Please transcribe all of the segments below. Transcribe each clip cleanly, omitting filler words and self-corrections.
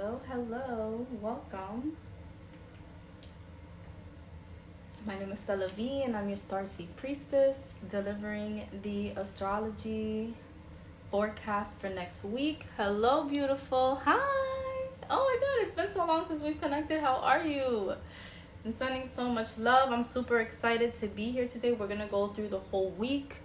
Hello, welcome. My name is Stella V, and I'm your Starseed priestess, delivering the astrology forecast for next week. Hello, beautiful. Hi. Oh my God, it's been so long since we've connected. How are you? I'm sending so much love. I'm super excited to be here today. We're gonna go through the whole week.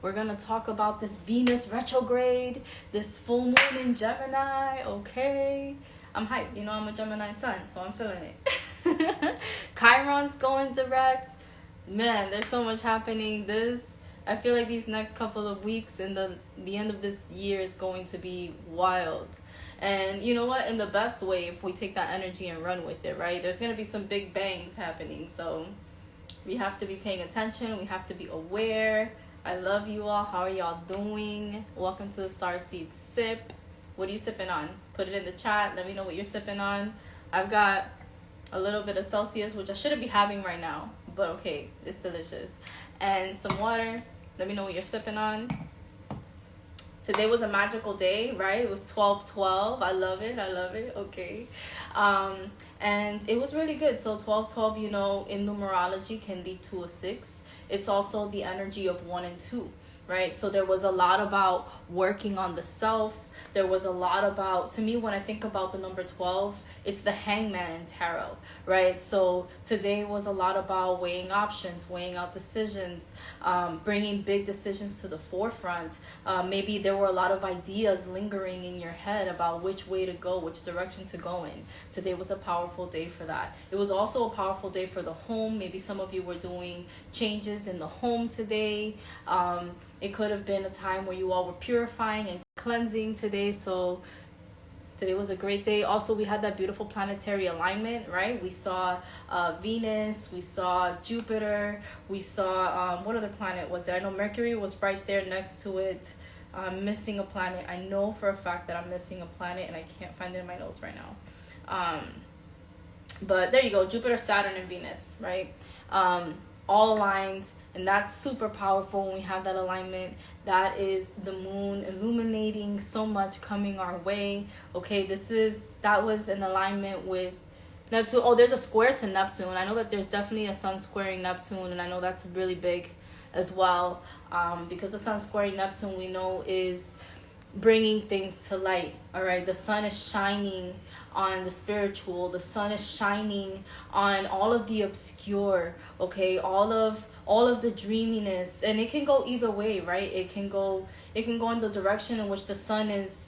We're gonna talk about this Venus retrograde, this full moon in Gemini. Okay, I'm hyped. You know I'm a Gemini sun, so I'm feeling it. Chiron's going direct. Man, there's so much happening. I feel like these next couple of weeks and the end of this year is going to be wild. And you know what? In the best way, if we take that energy and run with it, right? There's going to be some big bangs happening. So we have to be paying attention. We have to be aware. I love you all. How are y'all doing? Welcome to the Starseed Sip. What are you sipping on? Put it in the chat. Let me know what you're sipping on. I've got a little bit of Celsius, which I shouldn't be having right now. But okay, it's delicious. And some water. Let me know what you're sipping on. Today was a magical day, right? It was 12/12. I love it. Okay. And it was really good. So 12/12, you know, in numerology can lead to a 6. It's also the energy of 1 and 2, right? So there was a lot about working on the self. There was a lot about, to me, when I think about the number 12, it's the hangman in tarot, right? So today was a lot about weighing options, weighing out decisions, bringing big decisions to the forefront. Maybe there were a lot of ideas lingering in your head about which way to go, which direction to go in. Today was a powerful day for that. It was also a powerful day for the home. Maybe some of you were doing changes in the home today. It could have been a time where you all were purifying and cleansing today. So today was a great day. Also, we had that beautiful planetary alignment, right? We saw Venus, we saw Jupiter, we saw what other planet was it? I know Mercury was right there next to it. I'm missing a planet. I know for a fact that I'm missing a planet and I can't find it in my notes right now. But there you go, Jupiter, Saturn, and Venus, right? All aligned. And that's super powerful when we have that alignment. That is the moon illuminating so much coming our way. Okay, that was an alignment with Neptune. Oh, there's a square to Neptune. I know that there's definitely a sun squaring Neptune, and I know that's really big as well. Because the sun squaring Neptune, we know, is bringing things to light. All right, the sun is shining on the spiritual. The sun is shining on all of the obscure. Okay, all of the dreaminess, and it can go either way, right? It can go in the direction in which the sun is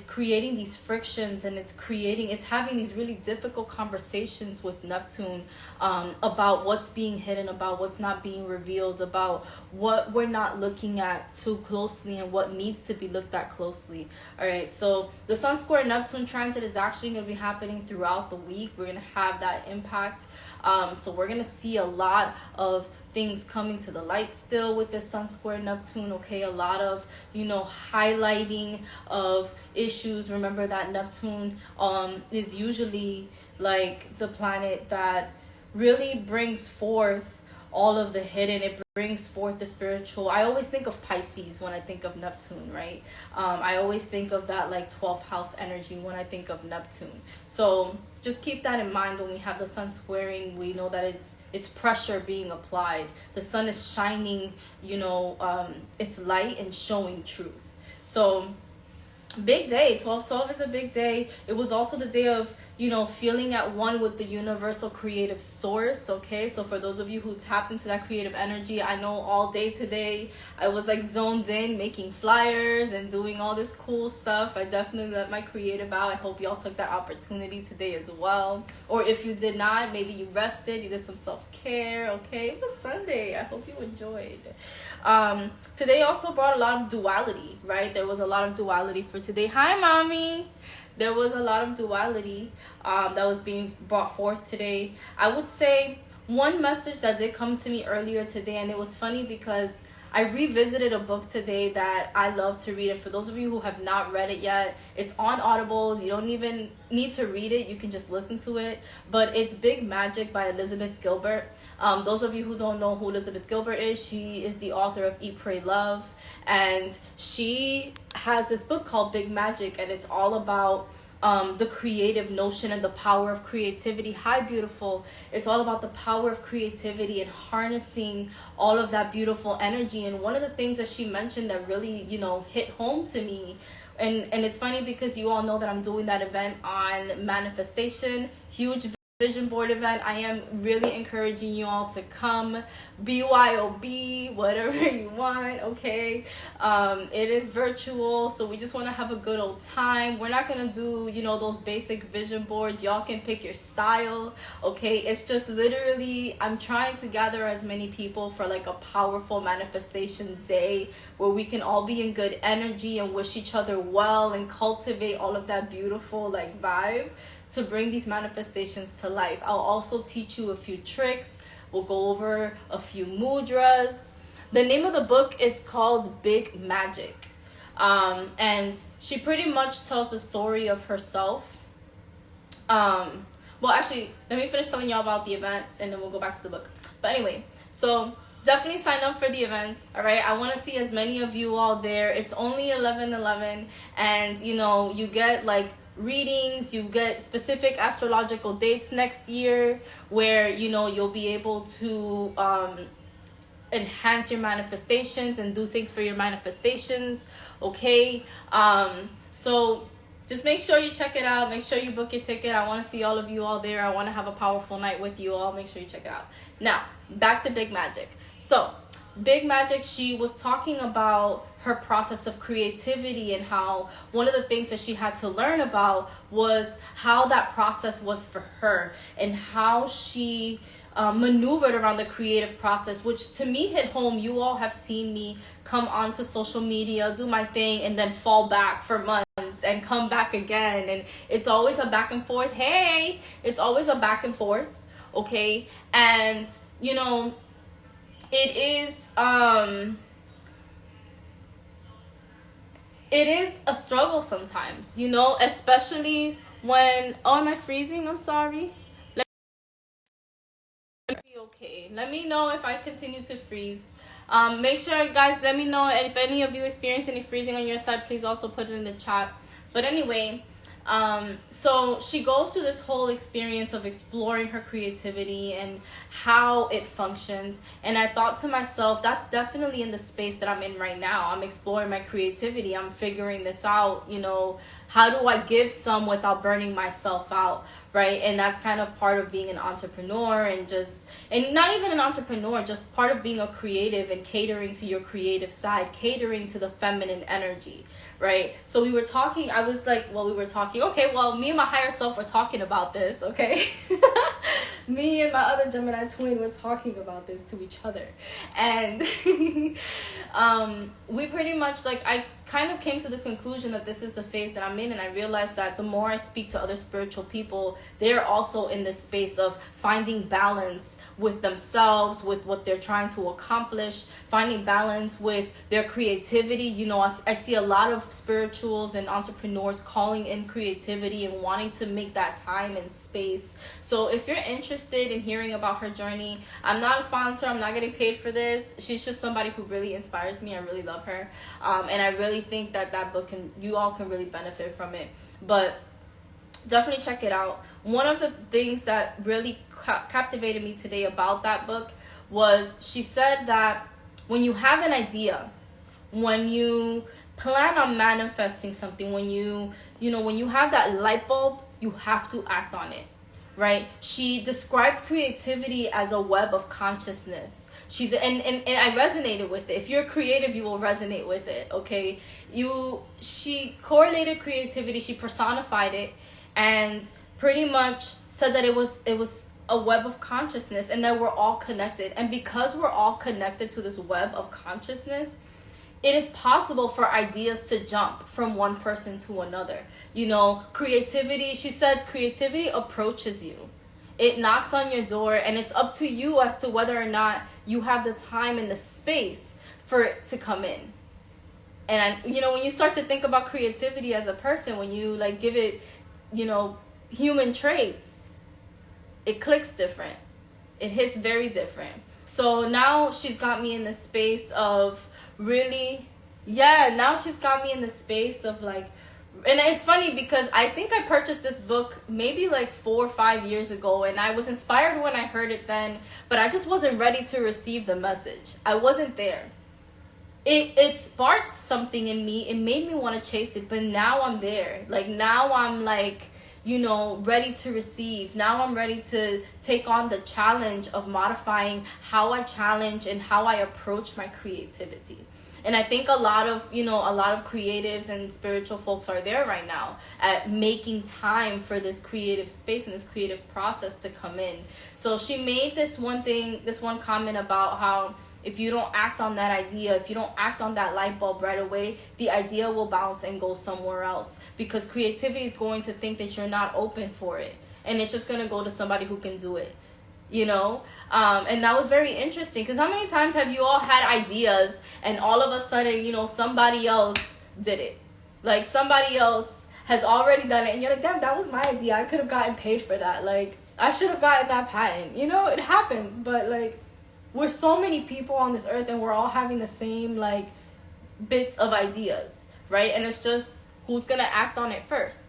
creating these frictions, and it's having these really difficult conversations with Neptune about what's being hidden, about what's not being revealed, about what we're not looking at too closely and what needs to be looked at closely. All right, so the sun square Neptune transit is actually going to be happening throughout the week. We're going to have that impact. So we're going to see a lot of things coming to the light still with the sun square Neptune. Okay, a lot of, highlighting of issues. Remember that Neptune is usually like the planet that really brings forth all of the hidden. It brings forth the spiritual. I always think of Pisces when I think of Neptune, right? I always think of that like 12th house energy when I think of Neptune. So just keep that in mind when we have the sun squaring. We know that it's pressure being applied. The sun is shining, it's light and showing truth. So big day. 12/12 is a big day. It was also the day of, feeling at one with the universal creative source. Okay, so for those of you who tapped into that creative energy, I know all day today I was like zoned in, making flyers and doing all this cool stuff. I definitely let my creative out. I hope y'all took that opportunity today as well. Or if you did not, maybe you rested, you did some self-care. Okay, it was Sunday. I hope you enjoyed. Today also brought a lot of duality, right? There was a lot of duality for today. Hi, mommy. There was a lot of duality that was being brought forth today. I would say one message that did come to me earlier today, and it was funny because I revisited a book today that I love to read. And for those of you who have not read it yet, it's on Audibles. You don't even need to read it. You can just listen to it. But it's Big Magic by Elizabeth Gilbert. Those of you who don't know who Elizabeth Gilbert is, she is the author of Eat, Pray, Love. And she has this book called Big Magic, and it's all about the creative notion and the power of creativity. Hi, beautiful. It's all about the power of creativity and harnessing all of that beautiful energy. And one of the things that she mentioned that really, you know, hit home to me, and it's funny because you all know that I'm doing that event on manifestation, huge vision board event. I am really encouraging you all to come, BYOB, whatever you want, okay? It is virtual, so we just want to have a good old time. We're not going to do, you know, those basic vision boards. Y'all can pick your style, okay? It's just literally, I'm trying to gather as many people for like a powerful manifestation day where we can all be in good energy and wish each other well and cultivate all of that beautiful like vibe to bring these manifestations to life. I'll also teach you a few tricks. We'll go over a few mudras. The name of the book is called Big Magic. And she pretty much tells the story of herself. Well, actually, let me finish telling y'all about the event and then we'll go back to the book. But anyway, so definitely sign up for the event, all right? I want to see as many of you all there. It's only 11/11, and you know, you get like readings, you get specific astrological dates next year where, you know, you'll be able to enhance your manifestations and do things for your manifestations, okay? So just make sure you check it out. Make sure you book your ticket. I want to see all of you all there. I want to have a powerful night with you all. Make sure you check it out. Now, back to Big Magic. So Big Magic, she was talking about her process of creativity and how one of the things that she had to learn about was how that process was for her and how she maneuvered around the creative process, which to me hit home. You all have seen me come onto social media, do my thing, and then fall back for months and come back again. And it's always a back and forth. Hey, it's always a back and forth, okay? And, you know, it is a struggle sometimes, you know, especially when, oh, am I freezing? I'm sorry. Let me be okay. Let me know if I continue to freeze. Make sure, guys, let me know if any of you experience any freezing on your side. Please also put it in the chat. But anyway, so she goes through this whole experience of exploring her creativity and how it functions. And I thought to myself, that's definitely in the space that I'm in right now. I'm exploring my creativity. I'm figuring this out, you know, how do I give some without burning myself out, right? And that's kind of part of being an entrepreneur and not even an entrepreneur, just part of being a creative and catering to your creative side, catering to the feminine energy. Right? So we were talking, I was like, well, we were talking, okay, well, me and my higher self were talking about this, okay? Me and my other Gemini twin was talking about this to each other. And we pretty much, like, I kind of came to the conclusion that this is the phase that I'm in, and I realized that the more I speak to other spiritual people, they're also in this space of finding balance with themselves, with what they're trying to accomplish, finding balance with their creativity. You know, I see a lot of spirituals and entrepreneurs calling in creativity and wanting to make that time and space. So if you're interested in hearing about her journey, I'm not a sponsor, I'm not getting paid for this. She's just somebody who really inspires me. I really love her, and I really think that book you all can really benefit from it. But definitely check it out. One of the things that really captivated me today about that book was she said that when you have an idea, when you plan on manifesting something, when you have that light bulb, you have to act on it, right? She described creativity as a web of consciousness. And I resonated with it. If you're creative, you will resonate with it, okay? She correlated creativity, she personified it, and pretty much said that it was a web of consciousness and that we're all connected. And because we're all connected to this web of consciousness, it is possible for ideas to jump from one person to another. You know, creativity, she said, creativity approaches you. It knocks on your door, and it's up to you as to whether or not you have the time and the space for it to come in. And, you know, when you start to think about creativity as a person, when you, like, give it, you know, human traits, it clicks different. It hits very different. So now she's got me in the space of really, like, And it's funny because I think I purchased this book maybe like 4 or 5 years ago, and I was inspired when I heard it then, but I just wasn't ready to receive the message. I wasn't there. It sparked something in me. It made me want to chase it, but now I'm there. Like, now I'm like, you know, ready to receive. Now I'm ready to take on the challenge of modifying how I challenge and how I approach my creativity. And I think a lot of creatives and spiritual folks are there right now at making time for this creative space and this creative process to come in. So she made this one comment about how if you don't act on that idea, if you don't act on that light bulb right away, the idea will bounce and go somewhere else, because creativity is going to think that you're not open for it, and it's just going to go to somebody who can do it, you know? And that was very interesting, because how many times have you all had ideas and all of a sudden, you know, somebody else did it? Like, somebody else has already done it, and you're like, damn, that was my idea. I could have gotten paid for that. Like, I should have gotten that patent. You know, it happens, but like, we're so many people on this earth, and we're all having the same like bits of ideas, right? And it's just who's gonna act on it first.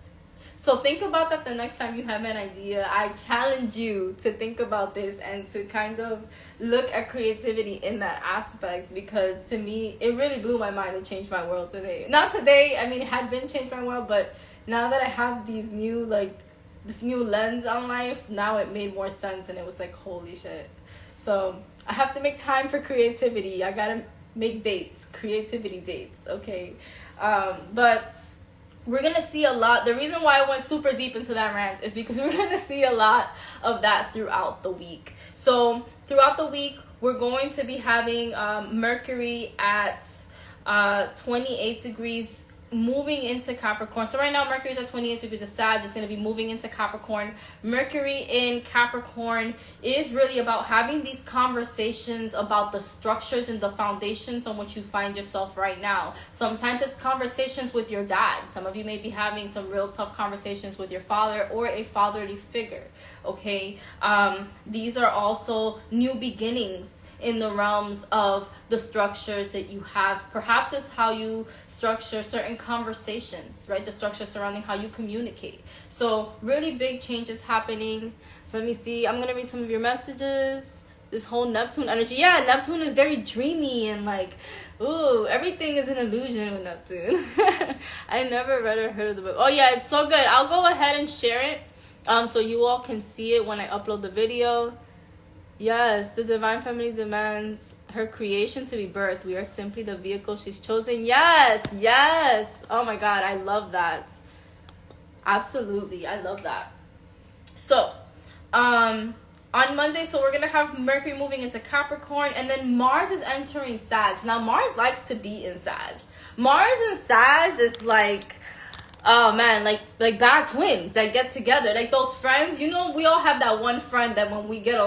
So think about that the next time you have an idea. I challenge you to think about this and to kind of look at creativity in that aspect, because to me, it really blew my mind and changed my world today. Not today, I mean, it had been changed my world, but now that I have these new, like, this new lens on life, now it made more sense, and it was like, holy shit. So I have to make time for creativity. I gotta make dates, creativity dates, okay? But we're gonna see a lot. The reason why I went super deep into that rant is because we're gonna see a lot of that throughout the week. So throughout the week, we're going to be having Mercury at 28 degrees moving into Capricorn. So right now Mercury is at 28 degrees of Sag. It's going to be moving into Capricorn. Mercury in Capricorn is really about having these conversations about the structures and the foundations on which you find yourself right now. Sometimes it's conversations with your dad. Some of you may be having some real tough conversations with your father or a fatherly figure, okay? These are also new beginnings in the realms of the structures that you have. Perhaps it's how you structure certain conversations, right? The structure surrounding how you communicate. So really big changes happening. Let me see. I'm going to read some of your messages. This whole Neptune energy. Yeah, Neptune is very dreamy and like, ooh, everything is an illusion with Neptune. I never read or heard of the book. Oh yeah, it's so good. I'll go ahead and share it so you all can see it when I upload the video. Yes, the divine feminine demands her creation to be birthed. We are simply the vehicle she's chosen. Yes, yes. Oh my God, I love that. Absolutely, I love that. So, on Monday, so we're gonna have Mercury moving into Capricorn, and then Mars is entering Sag. Now, Mars likes to be in Sag. Mars and Sag is like, oh man, like bad twins that get together, like those friends. You know, we all have that one friend that when we get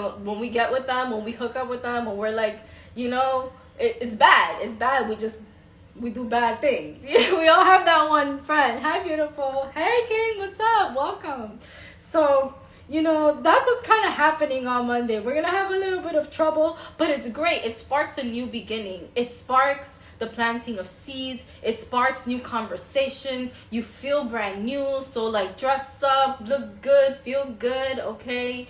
with them, when we hook up with them, when we're like, you know, it's bad. We do bad things. We all have that one friend. Hi, beautiful. Hey, King, what's up? Welcome. So, you know, that's what's kind of happening on Monday. We're gonna have a little bit of trouble, but it's great. It sparks a new beginning. It sparks the planting of seeds. It sparks new conversations. You feel brand new. So like, dress up, look good, feel good, okay?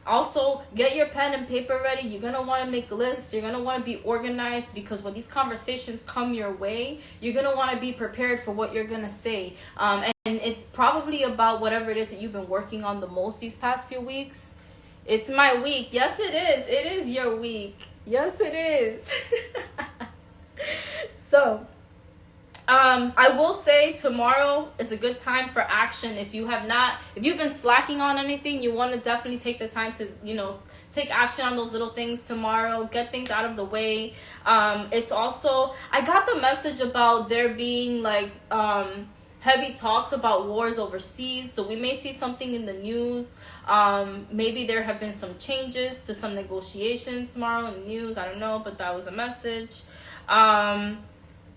Also, get your pen and paper ready. You're going to want to make lists. You're going to want to be organized, because when these conversations come your way, you're going to want to be prepared for what you're going to say. And it's probably about whatever it is that you've been working on the most these past few weeks. It's my week. Yes, it is. It is your week. Yes, it is. So, I will say tomorrow is a good time for action. If you've been slacking on anything, you want to definitely take the time to, you know, take action on those little things tomorrow, get things out of the way. It's also, I got the message about there being like, heavy talks about wars overseas. So we may see something in the news. Maybe there have been some changes to some negotiations tomorrow in the news. I don't know, but that was a message.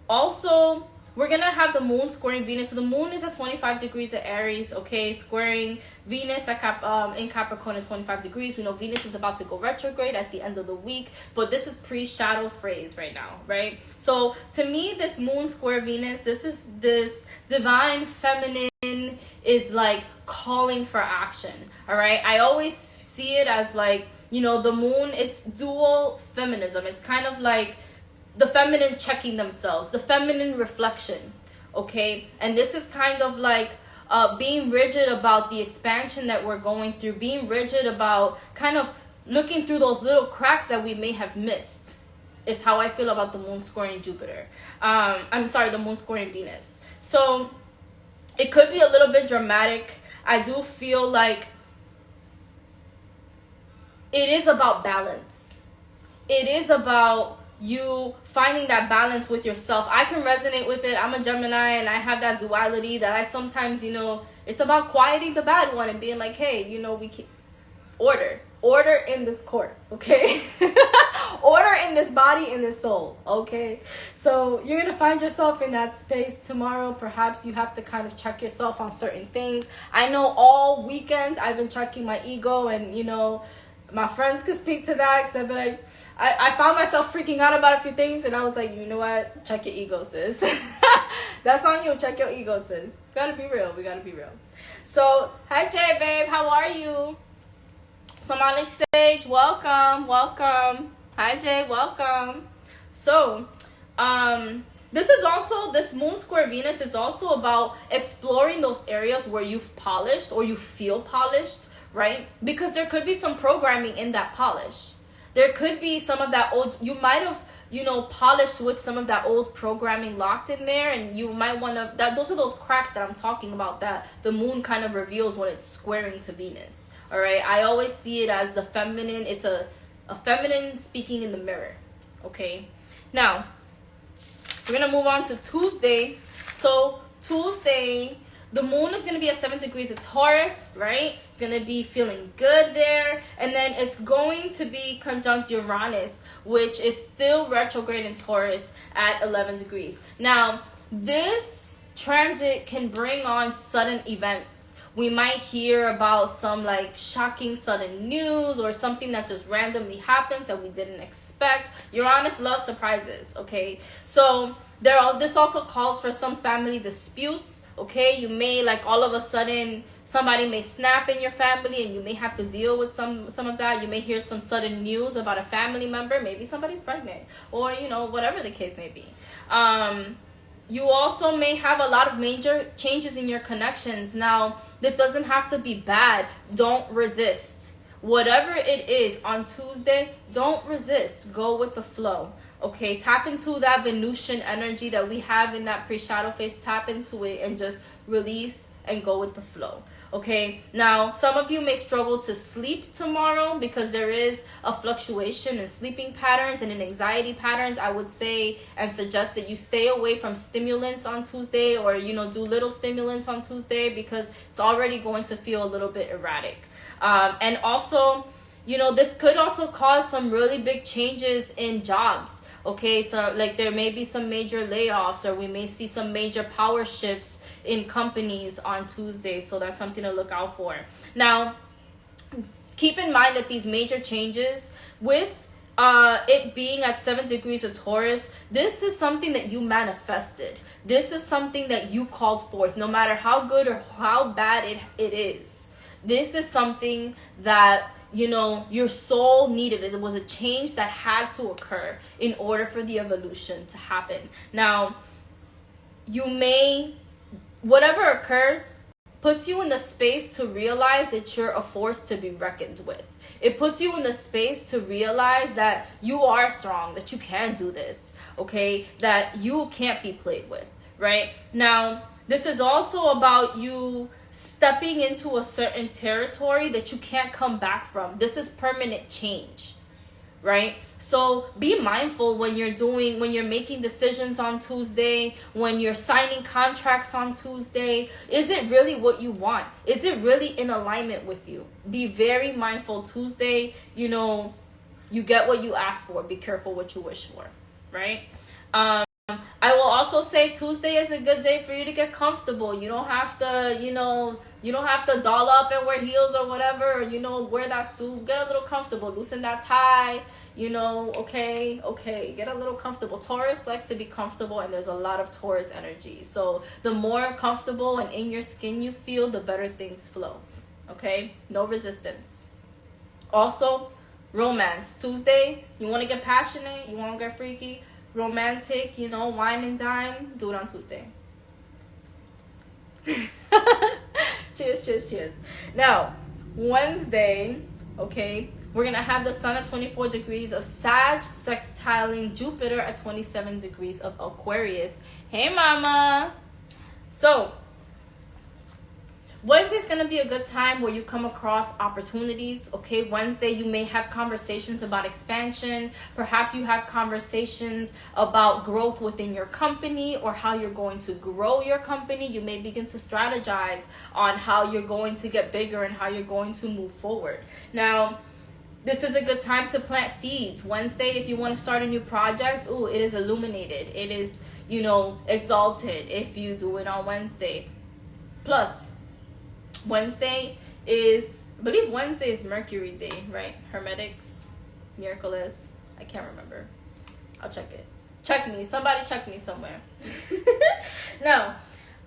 Also, we're gonna have the moon squaring Venus. So the moon is at 25 degrees at Aries, okay, squaring Venus at in Capricorn at 25 degrees. We know Venus is about to go retrograde at the end of the week, but this is pre-shadow phrase right now, right? So to me, this moon square Venus, this divine feminine is like calling for action, all right? I always see it as like, you know, the moon, it's dual feminism. It's kind of like the feminine checking themselves, the feminine reflection, okay? And this is kind of like being rigid about the expansion that we're going through, being rigid about kind of looking through those little cracks that we may have missed, is how I feel about the moon squaring Jupiter. The moon squaring Venus. So it could be a little bit dramatic. I do feel like it is about balance. It is about you finding that balance with yourself. I can resonate with it. I'm a Gemini and I have that duality that I sometimes, you know, it's about quieting the bad one and being like, hey, you know, we keep order in this court, okay? Order in this body, in this soul, okay? So you're gonna find yourself in that space tomorrow. Perhaps you have to kind of check yourself on certain things. I know all weekends I've been checking my ego, and you know, my friends could speak to that, because I've been like, I found myself freaking out about a few things, and I was like, you know what? Check your ego, sis. That's on you. Check your ego, sis. We gotta be real. We gotta be real. So, hi, Jay, babe. How are you? So, I'm on the stage. Welcome. Hi, Jay. Welcome. So, this moon square Venus is also about exploring those areas where you've polished or you feel polished, right? Because there could be some programming in that polish. There could be some of that old, you might have, you know, polished with some of that old programming locked in there, and you might want to, those are those cracks that I'm talking about that the moon kind of reveals when it's squaring to Venus, all right? I always see it as the feminine, it's a feminine speaking in the mirror, okay? Now, we're going to move on to Tuesday. So, Tuesday, the moon is going to be at 7 degrees of Taurus, right? It's going to be feeling good there. And then it's going to be conjunct Uranus, which is still retrograde in Taurus at 11 degrees. Now, this transit can bring on sudden events. We might hear about some like shocking sudden news or something that just randomly happens that we didn't expect. Uranus loves surprises, okay? So this also calls for some family disputes, okay? You may, like, all of a sudden somebody may snap in your family and you may have to deal with some of that. You may hear some sudden news about a family member. Maybe somebody's pregnant, or, you know, whatever the case may be. You also may have a lot of major changes in your connections. Now, this doesn't have to be bad. Don't resist. Whatever it is on Tuesday, don't resist. Go with the flow. Okay, tap into that Venusian energy that we have in that pre-shadow phase. Tap into it and just release and go with the flow. Okay, now some of you may struggle to sleep tomorrow because there is a fluctuation in sleeping patterns and in anxiety patterns. I would say and suggest that you stay away from stimulants on Tuesday, or, you know, do little stimulants on Tuesday, because it's already going to feel a little bit erratic. And also, you know, this could also cause some really big changes in jobs. Okay, so like there may be some major layoffs, or we may see some major power shifts in companies on Tuesday. So that's something to look out for. Now, keep in mind that these major changes, with it being at 7 degrees of Taurus, this is something that you manifested. This is something that you called forth, no matter how good or how bad it is. This is something that, you know, your soul needed. It was a change that had to occur in order for the evolution to happen. Now, you may, whatever occurs, puts you in the space to realize that you're a force to be reckoned with. It puts you in the space to realize that you are strong, that you can do this, okay? That you can't be played with, right? Now, this is also about you stepping into a certain territory that you can't come back from. This is permanent change, right? So be mindful when you're making decisions on Tuesday, when you're signing contracts on Tuesday. Is it really what you want? Is it really in alignment with you? Be very mindful. Tuesday, you know, you get what you ask for. Be careful what you wish for, right? I will also also say Tuesday is a good day for you to get comfortable. You don't have to, you don't have to doll up and wear heels or whatever, or, wear that suit. Get a little comfortable. Loosen that tie, okay. Get a little comfortable. Taurus likes to be comfortable, and there's a lot of Taurus energy. So the more comfortable and in your skin you feel, the better things flow. Okay? No resistance. Also, romance. Tuesday, you want to get passionate, you want to get freaky, romantic, wine and dine, do it on Tuesday. Cheers. Now, Wednesday, okay, we're going to have the sun at 24 degrees of Sag sextiling Jupiter at 27 degrees of Aquarius. Hey, mama. So, Wednesday's going to be a good time where you come across opportunities, okay? Wednesday, you may have conversations about expansion. Perhaps you have conversations about growth within your company or how you're going to grow your company. You may begin to strategize on how you're going to get bigger and how you're going to move forward. Now, this is a good time to plant seeds. Wednesday, if you want to start a new project, it is illuminated. It is, exalted if you do it on Wednesday. Plus, Wednesday is Mercury Day, right? Hermetics, Miraculous. I can't remember. I'll check it. Check me. Somebody check me somewhere. Now,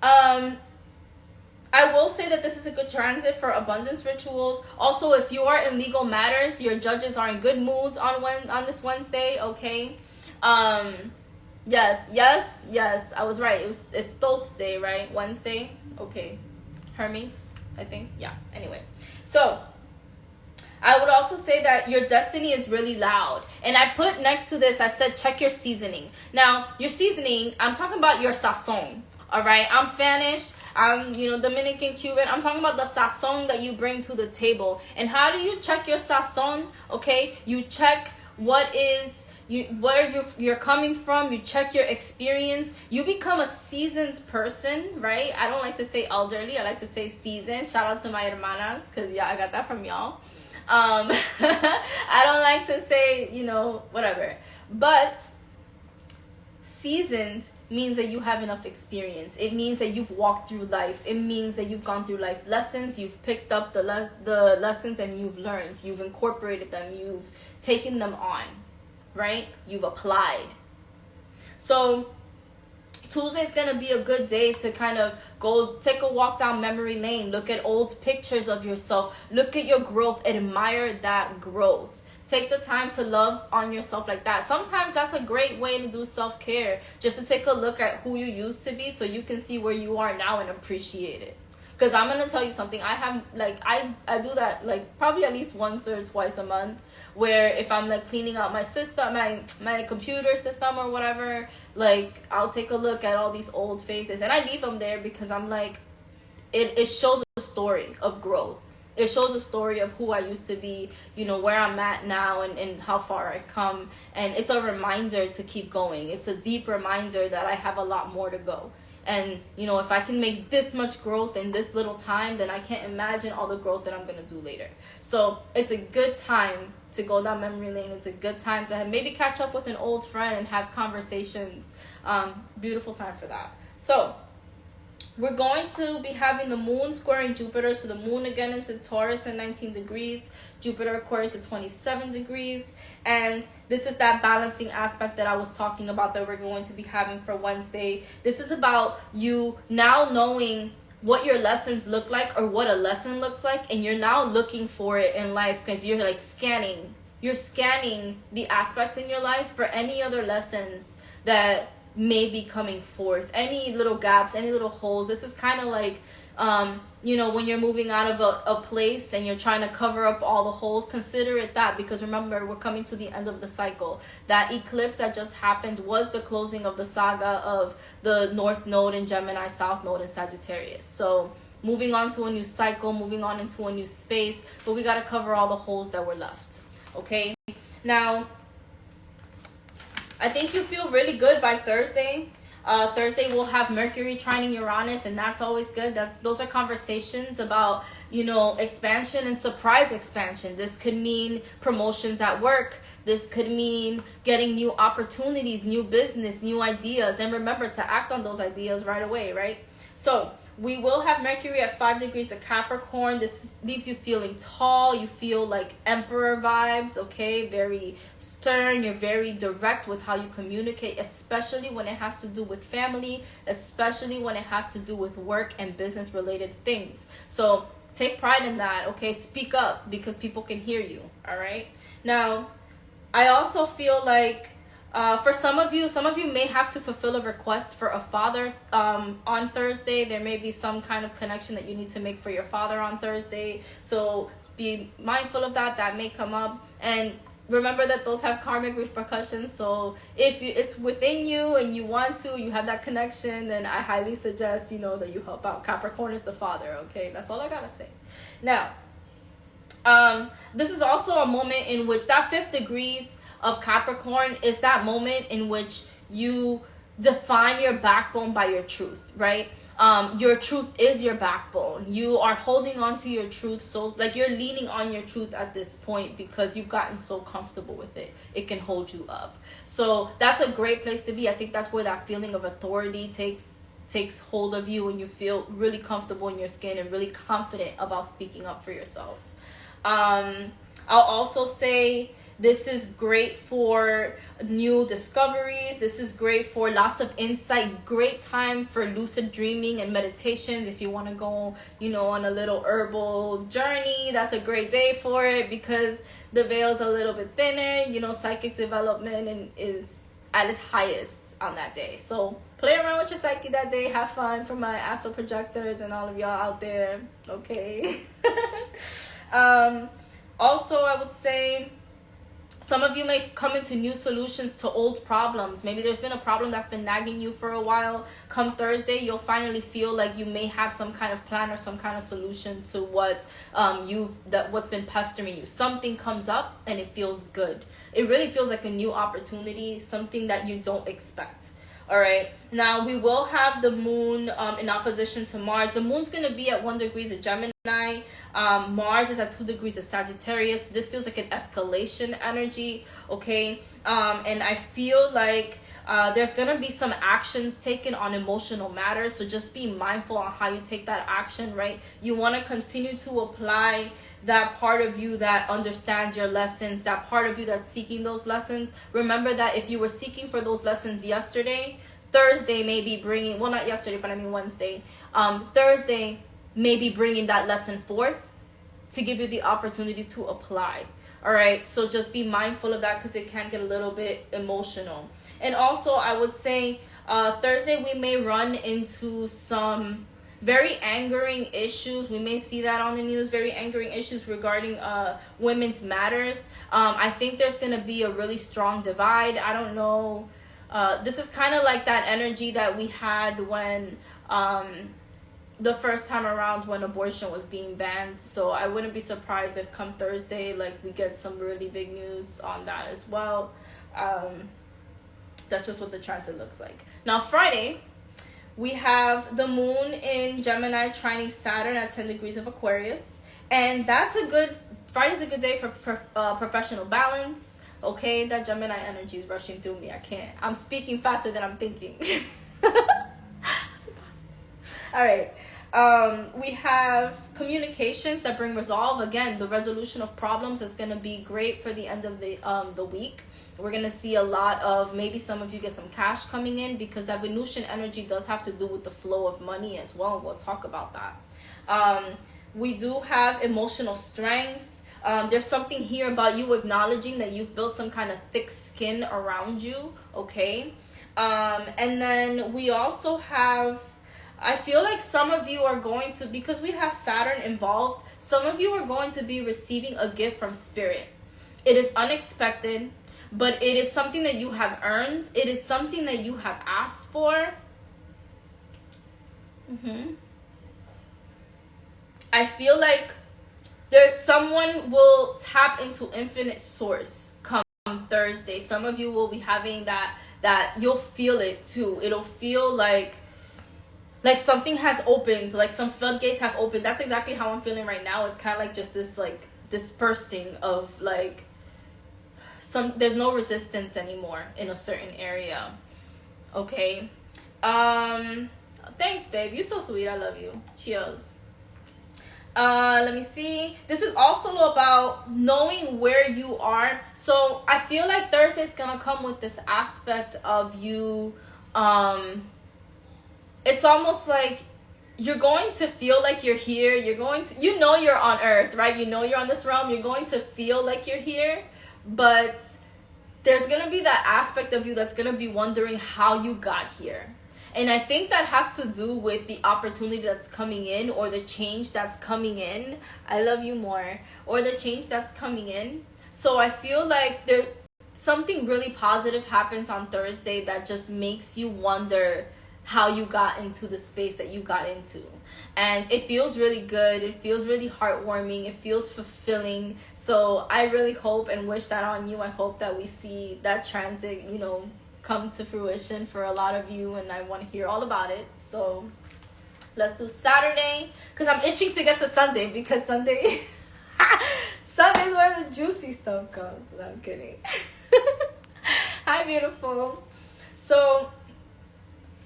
I will say that this is a good transit for abundance rituals. Also, if you are in legal matters, your judges are in good moods on this Wednesday, okay? Yes. I was right. It's Thoth's Day, right? Wednesday. Okay. Hermes, I think. Yeah. Anyway. So, I would also say that your destiny is really loud. And I put next to this, I said, check your seasoning. Now, your seasoning, I'm talking about your sazon. All right. I'm Spanish. I'm, Dominican, Cuban. I'm talking about the sazon that you bring to the table. And how do you check your sazon? Okay. You check where you're coming from. You check your experience. You become a seasoned person, right? I don't like to say elderly. I like to say seasoned. Shout out to my hermanas, because I got that from y'all. I don't like to say, whatever. But seasoned means that you have enough experience. It means that you've walked through life. It means that you've gone through life lessons. You've picked up the lessons and you've learned. You've incorporated them. You've taken them on, right? You've applied. So Tuesday is going to be a good day to kind of go take a walk down memory lane. Look at old pictures of yourself. Look at your growth. Admire that growth. Take the time to love on yourself like that. Sometimes that's a great way to do self-care. Just to take a look at who you used to be so you can see where you are now and appreciate it. Because I'm going to tell you something. I do that probably at least once or twice a month. Where if I'm cleaning out my system, my computer system or whatever, I'll take a look at all these old phases. And I leave them there because I'm it shows a story of growth. It shows a story of who I used to be, where I'm at now and how far I've come. And it's a reminder to keep going. It's a deep reminder that I have a lot more to go. And, if I can make this much growth in this little time, then I can't imagine all the growth that I'm going to do later. So it's a good time to go down memory lane. It's a good time to maybe catch up with an old friend and have conversations. Beautiful time for that. So we're going to be having the moon squaring Jupiter. So the moon again is in Taurus at 19 degrees. Jupiter Aquarius at 27 degrees. And this is that balancing aspect that I was talking about that we're going to be having for Wednesday. This is about you now knowing what your lessons look like or what a lesson looks like. And you're now looking for it in life because you're scanning. You're scanning the aspects in your life for any other lessons that may be coming forth, any little gaps, any little holes. This is kind of when you're moving out of a place and you're trying to cover up all the holes. Consider it that, because remember, we're coming to the end of the cycle. That eclipse that just happened was the closing of the saga of the North Node in Gemini, South Node in Sagittarius. So moving on to a new cycle, moving on into a new space, but we got to cover all the holes that were left. Okay, now I think you feel really good by Thursday. Thursday we'll have Mercury trining Uranus, and that's always good. Those are conversations about, expansion and surprise expansion. This could mean promotions at work. This could mean getting new opportunities, new business, new ideas. And remember to act on those ideas right away, right? So we will have Mercury at 5 degrees of Capricorn. This leaves you feeling tall. You feel like emperor vibes, okay? Very stern. You're very direct with how you communicate, especially when it has to do with family, especially when it has to do with work and business related things. So take pride in that, okay? Speak up because people can hear you, all right? Now, I also feel like for some of you may have to fulfill a request for a father on Thursday. There may be some kind of connection that you need to make for your father on Thursday. So be mindful of that. That may come up. And remember that those have karmic repercussions. So if it's within you and you want to, you have that connection, then I highly suggest, that you help out. Capricorn is the father, okay? That's all I gotta say. Now, this is also a moment in which that 5th degrees of Capricorn is that moment in which you define your backbone by your truth, right? Your truth is your backbone. You are holding on to your truth, so like you're leaning on your truth at this point because you've gotten so comfortable with it. It can hold you up. So that's a great place to be. I think that's where that feeling of authority takes hold of you, and you feel really comfortable in your skin and really confident about speaking up for yourself. I'll also say this is great for new discoveries. This is great for lots of insight. Great time for lucid dreaming and meditations. If you want to go, on a little herbal journey, that's a great day for it because the veil's a little bit thinner. Psychic development is at its highest on that day. So play around with your psyche that day. Have fun for my astral projectors and all of y'all out there. Okay. Also, I would say some of you may come into new solutions to old problems. Maybe there's been a problem that's been nagging you for a while. Come Thursday, you'll finally feel like you may have some kind of plan or some kind of solution to what's been pestering you. Something comes up and it feels good. It really feels like a new opportunity, something that you don't expect. All right. Now we will have the moon in opposition to Mars. The moon's going to be at 1 degrees of Gemini. Mars is at 2 degrees of Sagittarius. This feels like an escalation energy. Okay. And I feel like there's going to be some actions taken on emotional matters. So just be mindful on how you take that action, right? You want to continue to apply that part of you that understands your lessons, that part of you that's seeking those lessons. Remember that if you were seeking for those lessons yesterday, Thursday may be bringing, well, not yesterday, but I mean Wednesday. Thursday may be bringing that lesson forth to give you the opportunity to apply. All right, so just be mindful of that because it can get a little bit emotional. And also, I would say Thursday we may run into some very angering issues. We may see that on the news, very angering issues regarding women's matters. I think there's going to be a really strong divide. I don't know. This is kind of like that energy that we had when the first time around when abortion was being banned. So I wouldn't be surprised if come Thursday, we get some really big news on that as well. That's just what the transit looks like. Now, Friday, we have the moon in Gemini trining Saturn at 10 degrees of Aquarius. And Friday's a good day for professional balance. Okay, that Gemini energy is rushing through me. I'm speaking faster than I'm thinking. That's impossible. All right. We have communications that bring resolve. Again, the resolution of problems is going to be great for the end of the week. We're going to see a lot of, maybe some of you get some cash coming in because that Venusian energy does have to do with the flow of money as well. We'll talk about that. We do have emotional strength. There's something here about you acknowledging that you've built some kind of thick skin around you. Okay. And then we also have, I feel like some of you are going to, because we have Saturn involved, some of you are going to be receiving a gift from spirit. It is unexpected, but it is something that you have earned. It is something that you have asked for. I feel like someone will tap into infinite source Thursday. Some of you will be having that you'll feel it too. It'll feel like something has opened, like some floodgates have opened. That's exactly how I'm feeling right now. It's kind of like just this like dispersing of like there's no resistance anymore in a certain area. Okay. Thanks, babe. You're so sweet. I love you. Cheers. Let me see. This is also about knowing where you are. So I feel like Thursday's gonna come with this aspect of you. It's almost like you're going to feel like you're here. You're on Earth, right? You're on this realm. You're going to feel like you're here, but there's gonna be that aspect of you that's gonna be wondering how you got here. And I think that has to do with the opportunity that's coming in, or the change that's coming in. I love you more. Or the change that's coming in. So I feel like something really positive happens on Thursday that just makes you wonder how you got into the space that you got into. And it feels really good. It feels really heartwarming. It feels fulfilling. So I really hope and wish that on you. I hope that we see that transit, come to fruition for a lot of you, and I want to hear all about it. So let's do Saturday, because I'm itching to get to Sunday, because Sunday's where the juicy stuff comes. No, I'm kidding. Hi, beautiful. So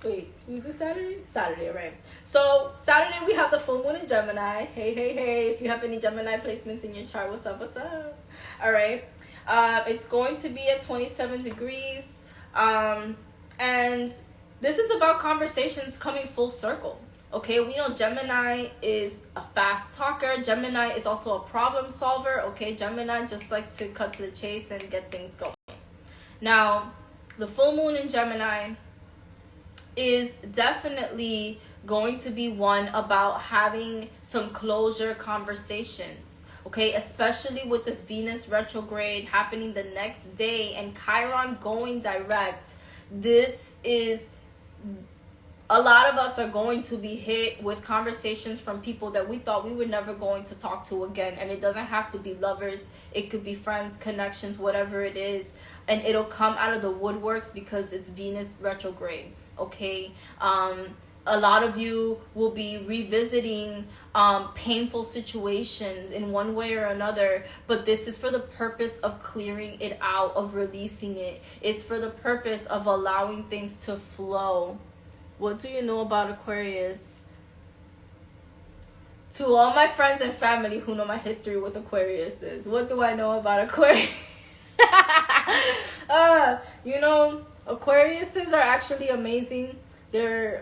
wait, we do Saturday, right? So Saturday we have the full moon in Gemini. Hey, if you have any Gemini placements in your chart, what's up? All right. It's going to be at 27 degrees. And this is about conversations coming full circle. Okay, we know Gemini is a fast talker. Gemini is also a problem solver. Okay, Gemini just likes to cut to the chase and get things going. Now, the full moon in Gemini is definitely going to be one about having some closure conversations. Okay, especially with this Venus retrograde happening the next day and Chiron going direct. This is, a lot of us are going to be hit with conversations from people that we thought we were never going to talk to again. And it doesn't have to be lovers. It could be friends, connections, whatever it is. And it'll come out of the woodworks because it's Venus retrograde. Okay, a lot of you will be revisiting painful situations in one way or another, but this is for the purpose of clearing it out, of releasing it. It's for the purpose of allowing things to flow. What do you know about Aquarius? To all my friends and family who know my history with Aquarius is, what do I know about Aquarius? Aquariuses are actually amazing. They're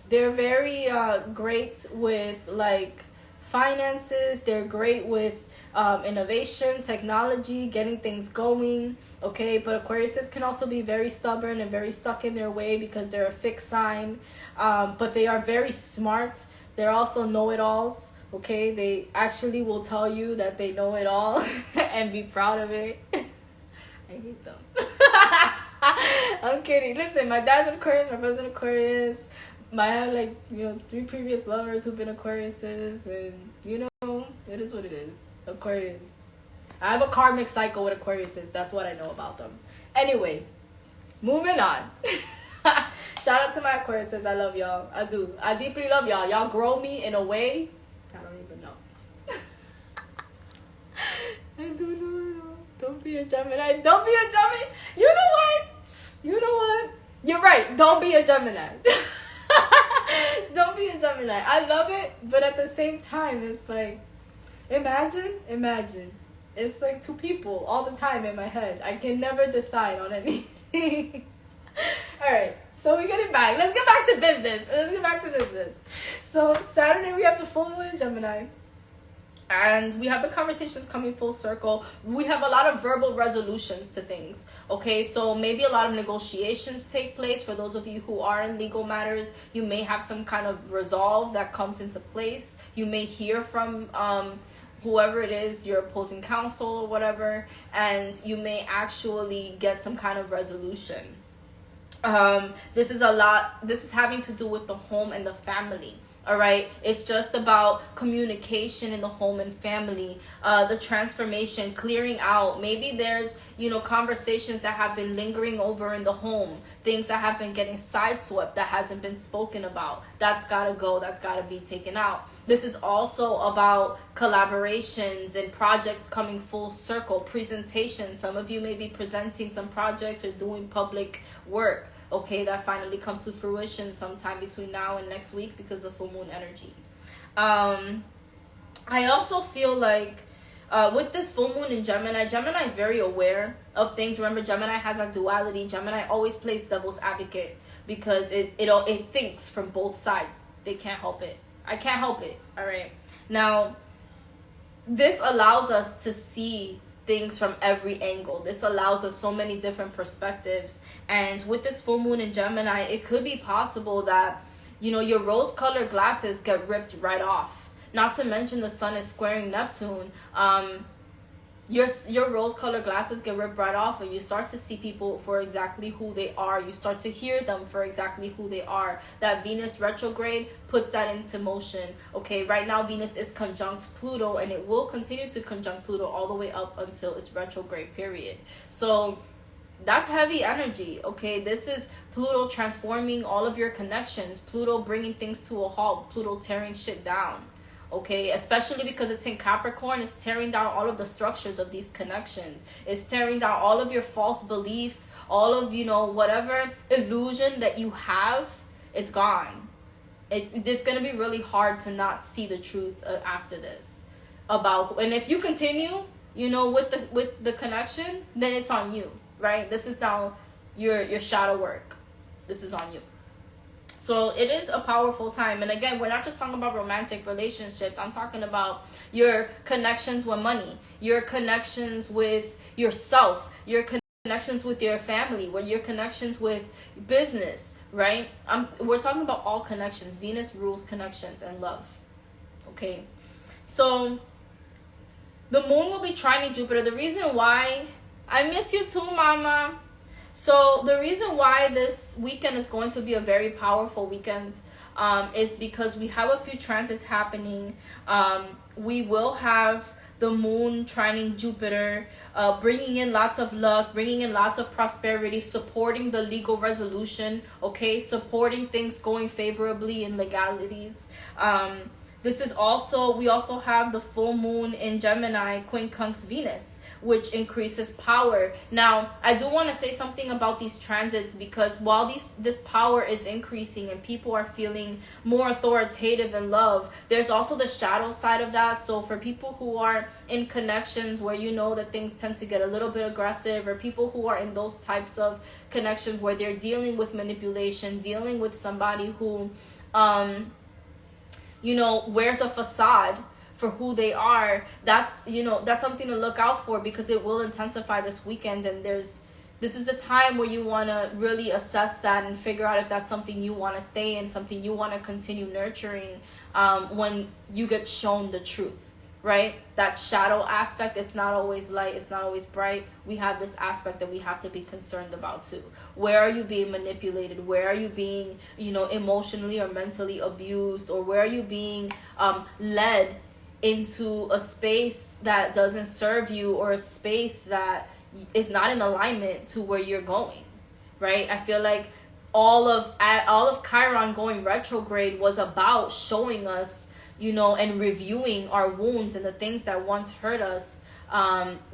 very great with like finances. They're great with innovation, technology, getting things going. Okay, but Aquariuses can also be very stubborn and very stuck in their way because they're a fixed sign. But they are very smart. They're also know-it-alls. Okay, they actually will tell you that they know it all and be proud of it. I hate them. I'm kidding. Listen, my dad's an Aquarius, my brother's an Aquarius. I have 3 previous lovers who've been Aquariuses, and it is what it is. Aquarius. I have a karmic cycle with Aquariuses. That's what I know about them. Anyway, moving on. Shout out to my Aquariuses. I love y'all. I do. I deeply love y'all. Y'all grow me in a way I don't even know. I do know. Don't be a Gemini. Don't be a Gemini. You know what? You're right. Don't be a Gemini. Don't be a Gemini. I love it, but at the same time, it's like, imagine. It's like 2 people all the time in my head. I can never decide on anything. All right, so we get it back. Let's get back to business. So Saturday, we have the full moon in Gemini. And we have the conversations coming full circle. We have a lot of verbal resolutions to things. Okay, so maybe a lot of negotiations take place. For those of you who are in legal matters, you may have some kind of resolve that comes into place. You may hear from whoever it is, your opposing counsel or whatever, and you may actually get some kind of resolution. This is having to do with the home and the family. All right, it's just about communication in the home and family, the transformation, clearing out. Maybe there's, conversations that have been lingering over in the home, things that have been getting sideswept that hasn't been spoken about. That's got to go. That's got to be taken out. This is also about collaborations and projects coming full circle, presentations. Some of you may be presenting some projects or doing public work. Okay, that finally comes to fruition sometime between now and next week because of full moon energy. I also feel like with this full moon in Gemini is very aware of things. Remember, Gemini has a duality. Gemini always plays devil's advocate because it thinks from both sides. They can't help it. I can't help it. All right. Now, this allows us to see things from every angle. This allows us so many different perspectives. And with this full moon in Gemini, it could be possible that, your rose-colored glasses get ripped right off. Not to mention the sun is squaring Neptune. Your rose-colored glasses get ripped right off, and you start to see people for exactly who they are. You start to hear them for exactly who they are. That Venus retrograde puts that into motion. Okay, right now Venus is conjunct Pluto, and it will continue to conjunct Pluto all the way up until its retrograde period. So that's heavy energy. Okay, this is Pluto transforming all of your connections, Pluto bringing things to a halt, Pluto tearing shit down. Okay, especially because it's in Capricorn, it's tearing down all of the structures of these connections. It's tearing down all of your false beliefs, all of, whatever illusion that you have, it's gone. It's going to be really hard to not see the truth after this. And if you continue, with the connection, then it's on you, right? This is now your shadow work. This is on you. So it is a powerful time. And again, we're not just talking about romantic relationships. I'm talking about your connections with money, your connections with yourself, your connections with your family, your connections with business, right? We're talking about all connections. Venus rules connections and love. Okay. So the moon will be trining Jupiter. The reason why, I miss you too, mama. So the reason why this weekend is going to be a very powerful weekend is because we have a few transits happening. We will have the moon trining Jupiter, bringing in lots of luck, bringing in lots of prosperity, supporting the legal resolution, okay, supporting things going favorably in legalities. We also have the full moon in Gemini, quincunx Venus, which increases power. Now, I do want to say something about these transits, because while this power is increasing and people are feeling more authoritative in love, there's also the shadow side of that. So for people who are in connections where that things tend to get a little bit aggressive, or people who are in those types of connections where they're dealing with manipulation, dealing with somebody who wears a facade for who they are, that's something to look out for, because it will intensify this weekend. And this is the time where you want to really assess that and figure out if that's something you want to stay in, something you want to continue nurturing when you get shown the truth, right? That shadow aspect, it's not always light, it's not always bright. We have this aspect that we have to be concerned about too. Where are you being manipulated? Where are you being emotionally or mentally abused? Or where are you being led into a space that doesn't serve you, or a space that is not in alignment to where you're going, right? I feel like all of Chiron going retrograde was about showing us, and reviewing our wounds and the things that once hurt us.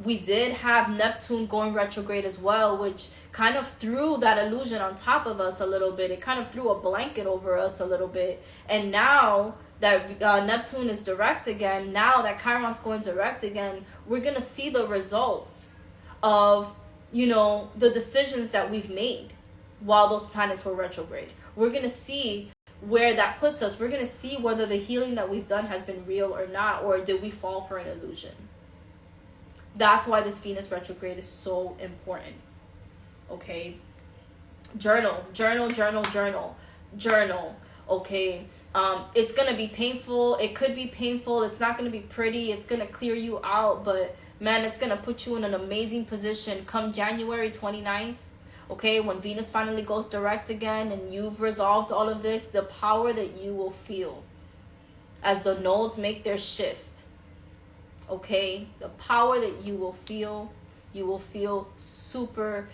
We did have Neptune going retrograde as well, which kind of threw that illusion on top of us a little bit. It kind of threw a blanket over us a little bit. And now that Neptune is direct again, now that Chiron's going direct again, we're going to see the results of, the decisions that we've made while those planets were retrograde. We're going to see where that puts us. We're going to see whether the healing that we've done has been real or not, or did we fall for an illusion. That's why this Venus retrograde is so important. Okay? Journal. Okay? It's going to be painful. It could be painful. It's not going to be pretty. It's going to clear you out. But, man, it's going to put you in an amazing position come January 29th. Okay? When Venus finally goes direct again and you've resolved all of this, the power that you will feel. as the nodes make their shift. Okay, the power that you will feel super,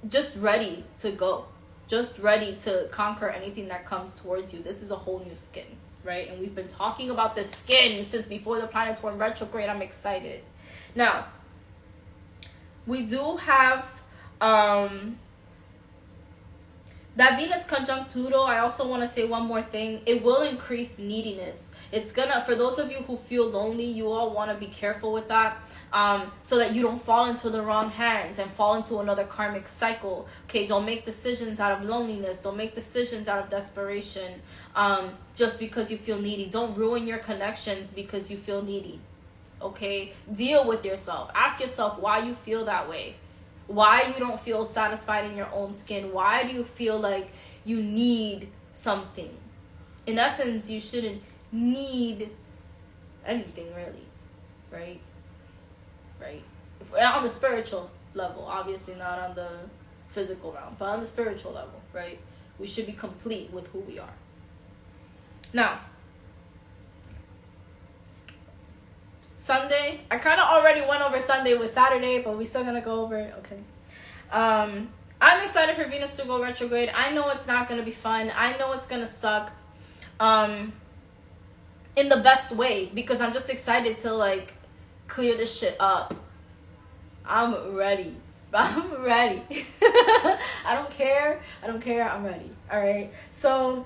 just ready to go, just ready to conquer anything that comes towards you. This is a whole new skin, right? And we've been talking about the skin since before the planets were in retrograde. I'm excited. Now, we do have that Venus conjunct Pluto. I also want to say one more thing. It will increase neediness. It's gonna, for those of you who feel lonely, you all want to be careful with that, so that you don't fall into the wrong hands and fall into another karmic cycle. Okay, don't make decisions out of loneliness. Don't make decisions out of desperation, just because you feel needy. Don't ruin your connections because you feel needy. Okay, deal with yourself. Ask yourself why you feel that way. Why you don't feel satisfied in your own skin. Why do you feel like you need something? In essence, you shouldn't need anything, really. Right? On the spiritual level, obviously not on the physical realm, but on the spiritual level, right? We should be complete with who we are. Now, Sunday, I kind of already went over Sunday with Saturday, but we're still going to go over it. Okay. I'm excited for Venus to go retrograde. I know it's not going to be fun. I know it's going to suck. In the best way, because I'm just excited to clear this shit up. I'm ready. I don't care. I'm ready. All right. So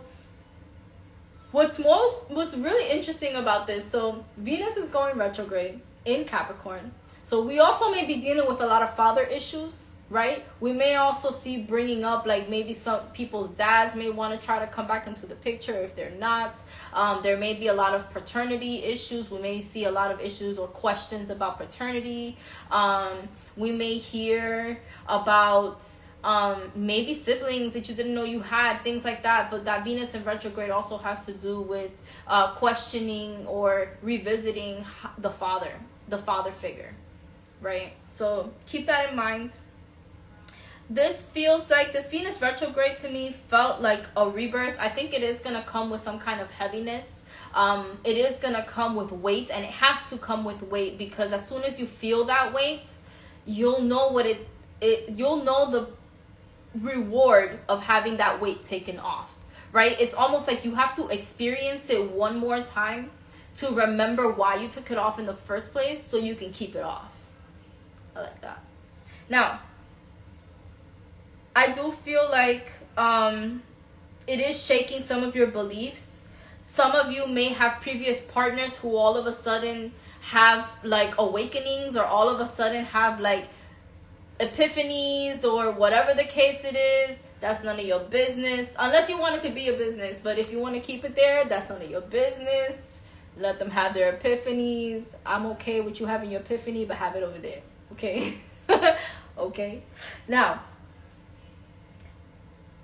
what's really interesting about this, so Venus is going retrograde in Capricorn. So we also may be dealing with a lot of father issues, right? We may also see bringing up maybe some people's dads may want to try to come back into the picture if they're not. There may be a lot of paternity issues. We may see a lot of issues or questions about paternity. We may hear about maybe siblings that you didn't know you had, things like that. But that Venus in retrograde also has to do with questioning or revisiting the father figure, right? So keep that in mind. This feels like this Venus retrograde to me felt like a rebirth. I think it is going to come with some kind of heaviness. It is going to come with weight, and it has to come with weight, because as soon as you feel that weight, you'll know you'll know the reward of having that weight taken off, right? It's almost like you have to experience it one more time to remember why you took it off in the first place, so you can keep it off. I like that. Now, I do feel like it is shaking some of your beliefs. Some of you may have previous partners who all of a sudden have awakenings, or all of a sudden have epiphanies, or whatever the case it is. That's none of your business, unless you want it to be a business. But if you want to keep it there, that's none of your business. Let them have their epiphanies. I'm okay with you having your epiphany, but have it over there. Okay? Okay? Now,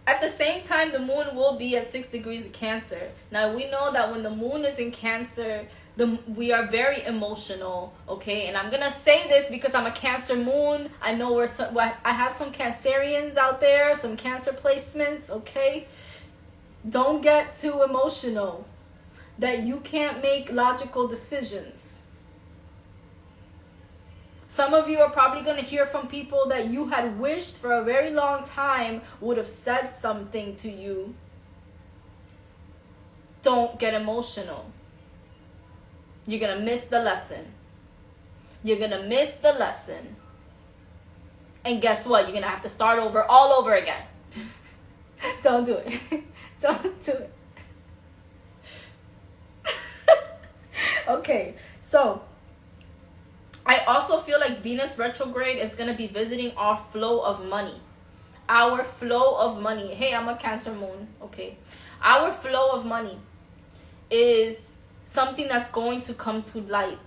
at the same time, the moon will be at 6 degrees of Cancer. Now, we know that when the moon is in Cancer, we are very emotional, okay? And I'm going to say this because I'm a Cancer moon. I know I have some Cancerians out there, some Cancer placements, okay? Don't get too emotional that you can't make logical decisions. Some of you are probably going to hear from people that you had wished for a very long time would have said something to you. Don't get emotional. You're going to miss the lesson. You're going to miss the lesson. And guess what? You're going to have to start over all over again. Don't do it. Don't do it. Okay, so I also feel like Venus retrograde is going to be visiting our flow of money. Our flow of money. Hey, I'm a Cancer moon. Okay. Our flow of money is something that's going to come to light.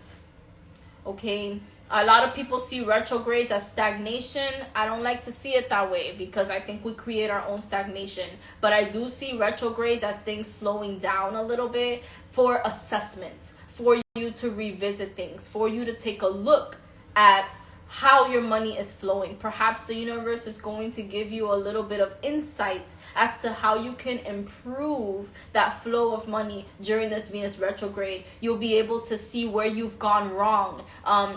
Okay. A lot of people see retrogrades as stagnation. I don't like to see it that way, because I think we create our own stagnation. But I do see retrogrades as things slowing down a little bit for assessment, for you to revisit things, for you to take a look at how your money is flowing. Perhaps the universe is going to give you a little bit of insight as to how you can improve that flow of money during this Venus retrograde. You'll be able to see where you've gone wrong,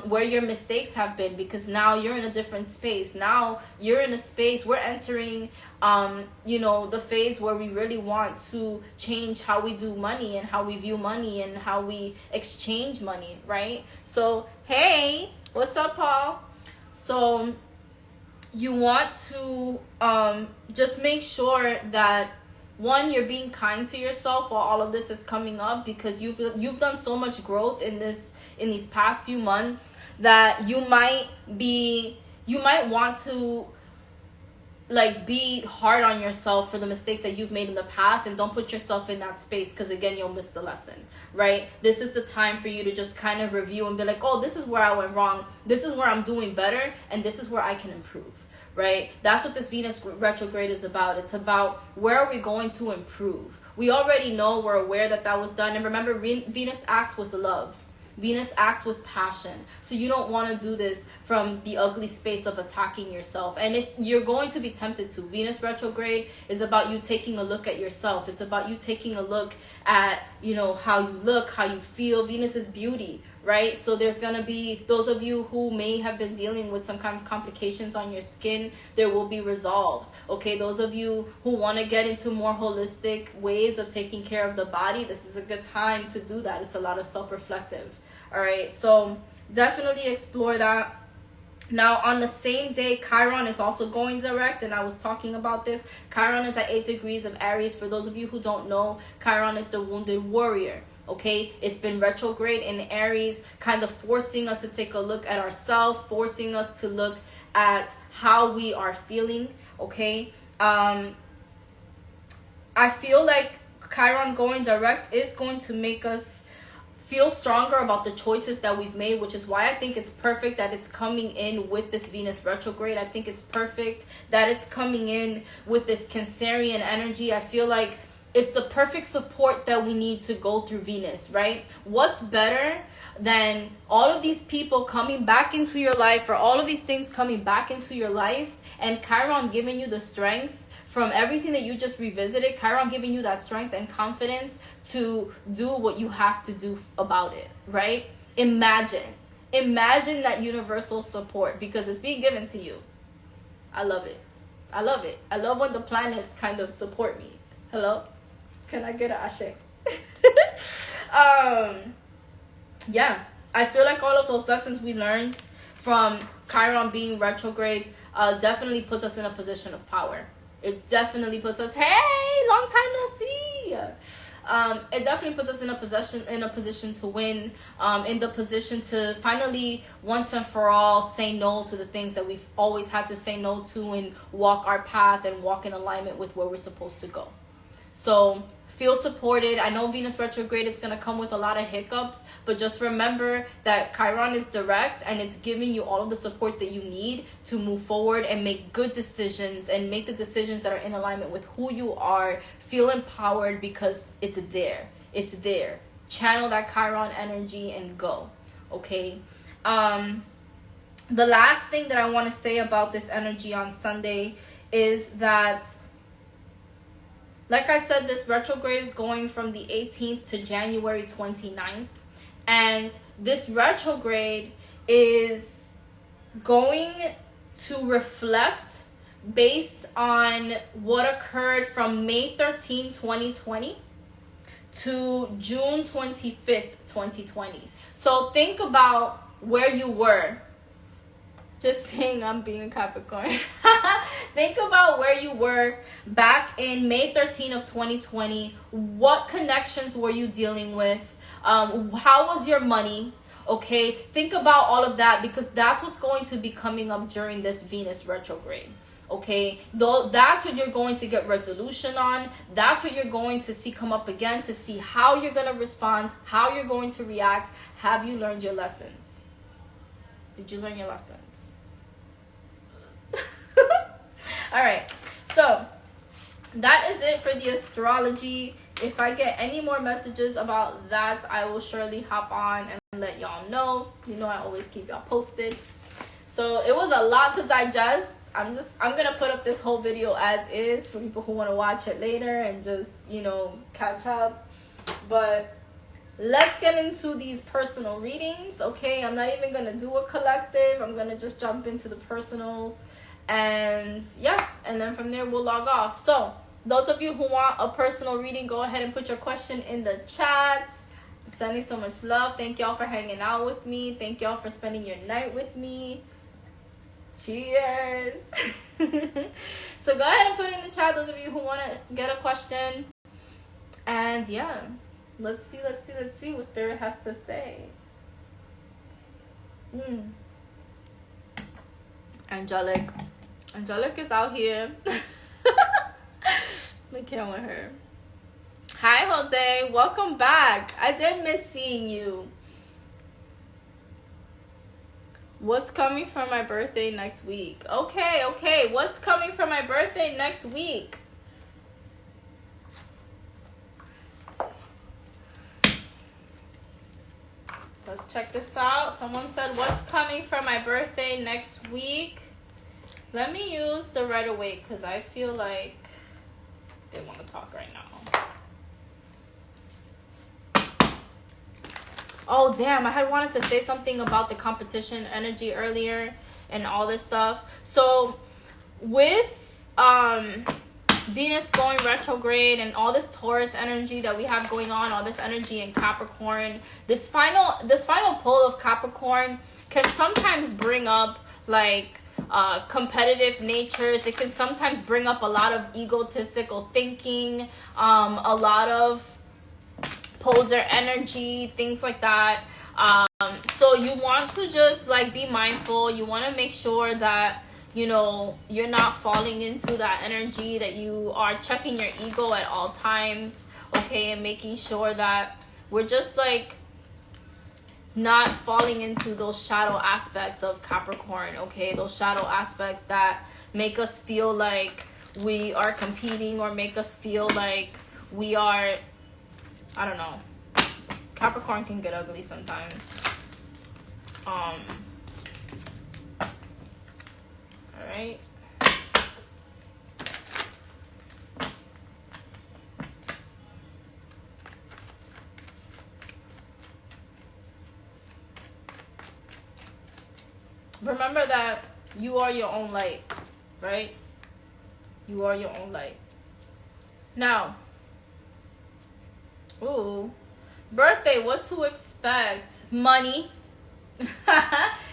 where your mistakes have been, because now you're in a different space. Now you're in a space, we're entering the phase where we really want to change how we do money and how we view money and how we exchange money, right? So hey, what's up, Paul? So you want to just make sure that, one, you're being kind to yourself while all of this is coming up, because you've done so much growth in these past few months that you might want to like be hard on yourself for the mistakes that you've made in the past, and don't put yourself in that space, because again, you'll miss the lesson, right? This is the time for you to just kind of review and be like, oh, this is where I went wrong, this is where I'm doing better, and this is where I can improve, right? That's what this Venus retrograde is about. It's about, where are we going to improve? We already know, we're aware that was done. And remember, Venus acts with love. Venus acts with passion. So you don't want to do this from the ugly space of attacking yourself. And you're going to be tempted to. Venus retrograde is about you taking a look at yourself. It's about you taking a look at, how you look, how you feel. Venus is beauty, right? So there's going to be those of you who may have been dealing with some kind of complications on your skin. There will be resolves, okay? Those of you who want to get into more holistic ways of taking care of the body, this is a good time to do that. It's a lot of self-reflective, all right? So definitely explore that. Now, on the same day, Chiron is also going direct, and I was talking about this. Chiron is at 8 degrees of Aries. For those of you who don't know, Chiron is the wounded warrior, okay? It's been retrograde in Aries, kind of forcing us to take a look at ourselves, forcing us to look at how we are feeling, okay? I feel like Chiron going direct is going to make us feel stronger about the choices that we've made, which is why I think it's perfect that it's coming in with this Venus retrograde. I think it's perfect that it's coming in with this Cancerian energy. I feel like it's the perfect support that we need to go through Venus, right? What's better than all of these people coming back into your life, or all of these things coming back into your life, and Chiron giving you the strength from everything that you just revisited, Chiron giving you that strength and confidence to do what you have to do about it, right? Imagine that universal support, because it's being given to you. I love it. I love when the planets kind of support me. Hello? Can I get an ashe? Yeah, I feel like all of those lessons we learned from Chiron being retrograde definitely puts us in a position of power. It definitely puts us, hey, long time no see. It definitely puts us in a position to win, in the position to finally, once and for all, say no to the things that we've always had to say no to, and walk our path and walk in alignment with where we're supposed to go. So feel supported. I know Venus retrograde is going to come with a lot of hiccups, but just remember that Chiron is direct, and it's giving you all of the support that you need to move forward and make good decisions, and make the decisions that are in alignment with who you are. Feel empowered, because it's there. It's there. Channel that Chiron energy and go. Okay. The last thing that I want to say about this energy on Sunday is that, like I said, this retrograde is going from the 18th to January 29th. And this retrograde is going to reflect based on what occurred from May 13, 2020 to June 25th, 2020. So think about where you were. Just saying, I'm being Capricorn. Think about where you were back in May 13 of 2020. What connections were you dealing with? How was your money? Okay, think about all of that, because that's what's going to be coming up during this Venus retrograde. Okay, though that's what you're going to get resolution on. That's what you're going to see come up again, to see how you're going to respond, how you're going to react. Have you learned your lessons? Did you learn your lessons? All right, so that is it for the astrology. If I get any more messages about that, I will surely hop on and let y'all know. You know, I always keep y'all posted. So it was a lot to digest. I'm gonna put up this whole video as is for people who want to watch it later and just, you know, catch up. But let's get into these personal readings, okay? I'm not even gonna do a collective. I'm gonna just jump into the personals, and yeah, and then from there we'll log off. So those of you who want a personal reading, go ahead and put your question in the chat. I'm sending so much love. Thank y'all for hanging out with me. Thank y'all for spending your night with me. Cheers. So go ahead and put in the chat, those of you who want to get a question. And yeah, let's see what Spirit has to say. Angelic is out here. I can't with her. Hi, Jose. Welcome back. I did miss seeing you. What's coming for my birthday next week? Okay. What's coming for my birthday next week? Let's check this out. Someone said, what's coming for my birthday next week? Let me use the right awake because I feel like they want to talk right now. Oh, damn. I had wanted to say something about the competition energy earlier and all this stuff. So with Venus going retrograde and all this Taurus energy that we have going on, all this energy in Capricorn, this final pole of Capricorn can sometimes bring up like competitive natures. It can sometimes bring up a lot of egotistical thinking, a lot of poser energy, things like that. So you want to just like be mindful. You want to make sure that, you know, you're not falling into that energy, that you are checking your ego at all times, okay, and making sure that we're just like not falling into those shadow aspects of Capricorn, okay, those shadow aspects that make us feel like we are competing or make us feel like we are, I don't know. Capricorn can get ugly sometimes. All right. Remember that you are your own light, right? You are your own light. Now, ooh, birthday, what to expect? Money.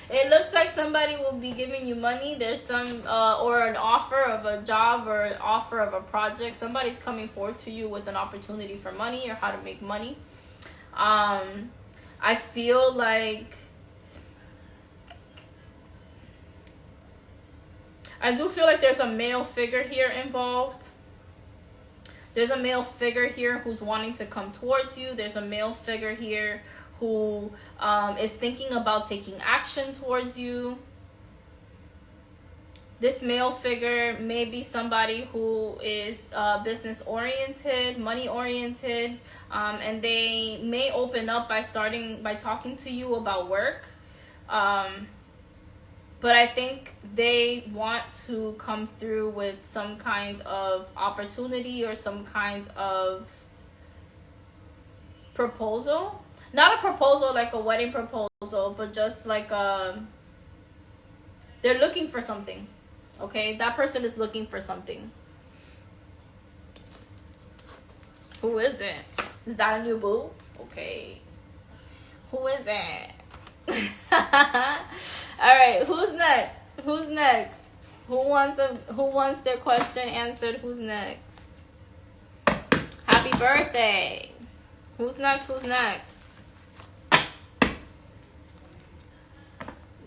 It looks like somebody will be giving you money. There's some or an offer of a job or an offer of a project. Somebody's coming forward to you with an opportunity for money or how to make money. I feel like there's a male figure here involved. There's a male figure here who's wanting to come towards you. There's a male figure here who is thinking about taking action towards you. This male figure may be somebody who is business oriented, money oriented, and they may open up by talking to you about work. But I think they want to come through with some kind of opportunity or some kind of proposal. Not a proposal like a wedding proposal, but just like they're looking for something. Okay? That person is looking for something. Who is it? Is that a new boo? Okay. Who is it? All right, who's next? Who wants their question answered? Who's next? Happy birthday. Who's next?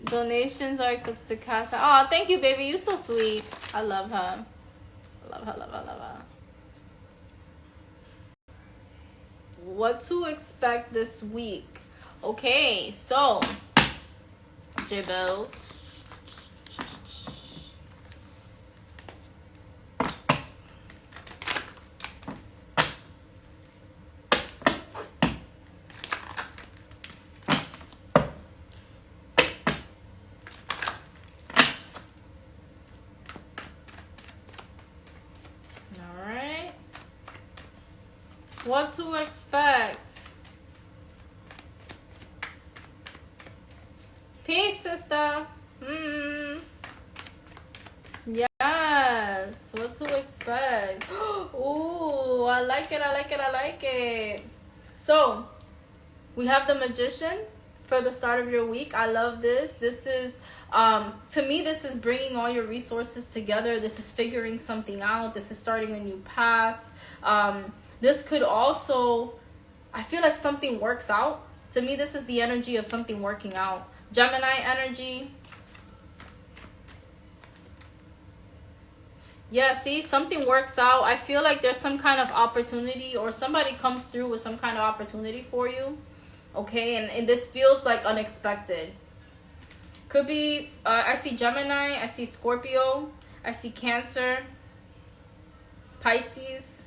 Donations are accepted to cash. Oh, thank you, baby. You're so sweet. I love her. Love her. What to expect this week? Okay, so Jibbles. What to expect? Peace, sister. Yes. What to expect? Ooh, I like it. I like it. I like it. So, we have the Magician for the start of your week. I love this. This is, to me, this is bringing all your resources together. This is figuring something out. This is starting a new path. This could also, I feel like something works out. To me, this is the energy of something working out. Gemini energy. Yeah, see, something works out. I feel like there's some kind of opportunity, or somebody comes through with some kind of opportunity for you. Okay, and this feels like unexpected. Could be, I see Gemini, I see Scorpio, I see Cancer, Pisces.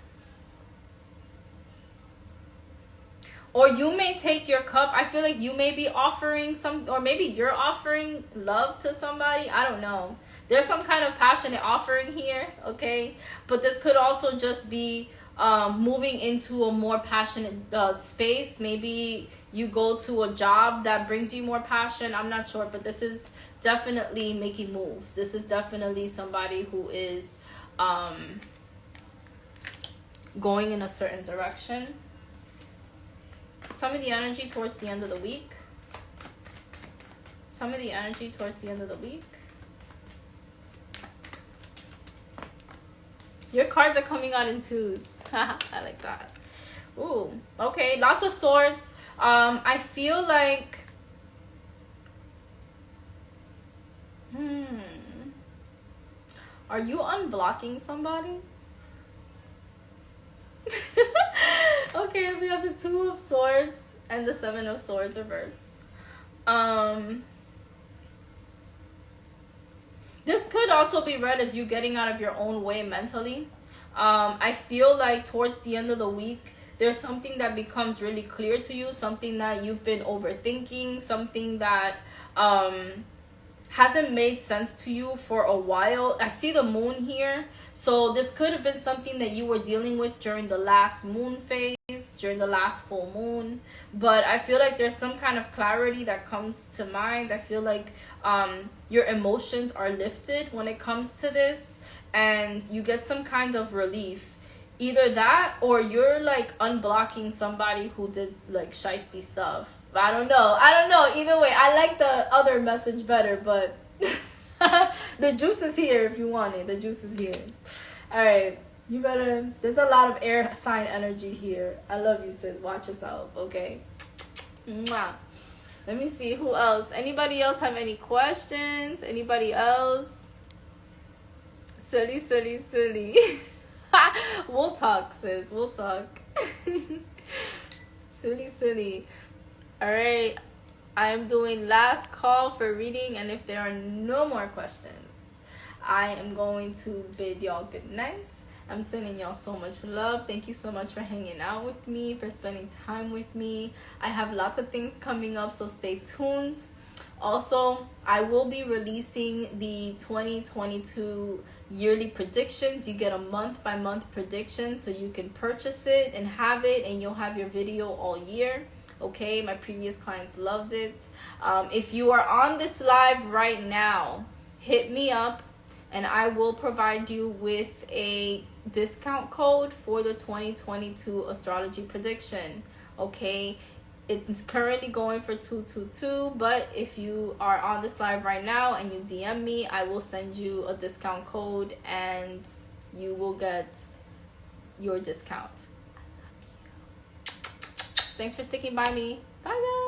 Or you may take your cup. I feel like you may be offering some, or maybe you're offering love to somebody. I don't know. There's some kind of passionate offering here, okay? But this could also just be moving into a more passionate space. Maybe you go to a job that brings you more passion. I'm not sure, but this is definitely making moves. This is definitely somebody who is going in a certain direction. Tell me the energy towards the end of the week. Tell me the energy towards the end of the week. Your cards are coming out in twos. I like that. Ooh, okay. Lots of swords. I feel like... Are you unblocking somebody? Okay, we have the Two of Swords and the Seven of Swords reversed. This could also be read as you getting out of your own way mentally. I feel like towards the end of the week, there's something that becomes really clear to you, something that you've been overthinking, something that hasn't made sense to you for a while. I see the moon here. So this could have been something that you were dealing with during the last moon phase, during the last full moon. But I feel like there's some kind of clarity that comes to mind. I feel like your emotions are lifted when it comes to this, and you get some kind of relief. Either that, or you're like unblocking somebody who did like shiesty stuff. I don't know. Either way, I like the other message better, but the juice is here if you want it. The juice is here. All right. You better. There's a lot of air sign energy here. I love you, sis. Watch yourself, okay? Mwah. Let me see. Who else? Anybody else have any questions? Anybody else? Silly. We'll talk, sis. We'll talk. Silly. All right. I'm doing last call for reading, and if there are no more questions, I am going to bid y'all good night. I'm sending y'all so much love. Thank you so much for hanging out with me, for spending time with me. I have lots of things coming up, so stay tuned. Also, I will be releasing the 2022 yearly predictions. You get a month-by-month prediction, so you can purchase it and have it, and you'll have your video all year. Okay, my previous clients loved it. If you are on this live right now, hit me up and I will provide you with a discount code for the 2022 astrology prediction. Okay, it's currently going for 222, but if you are on this live right now and you DM me, I will send you a discount code and you will get your discount. Thanks for sticking by me. Bye, guys.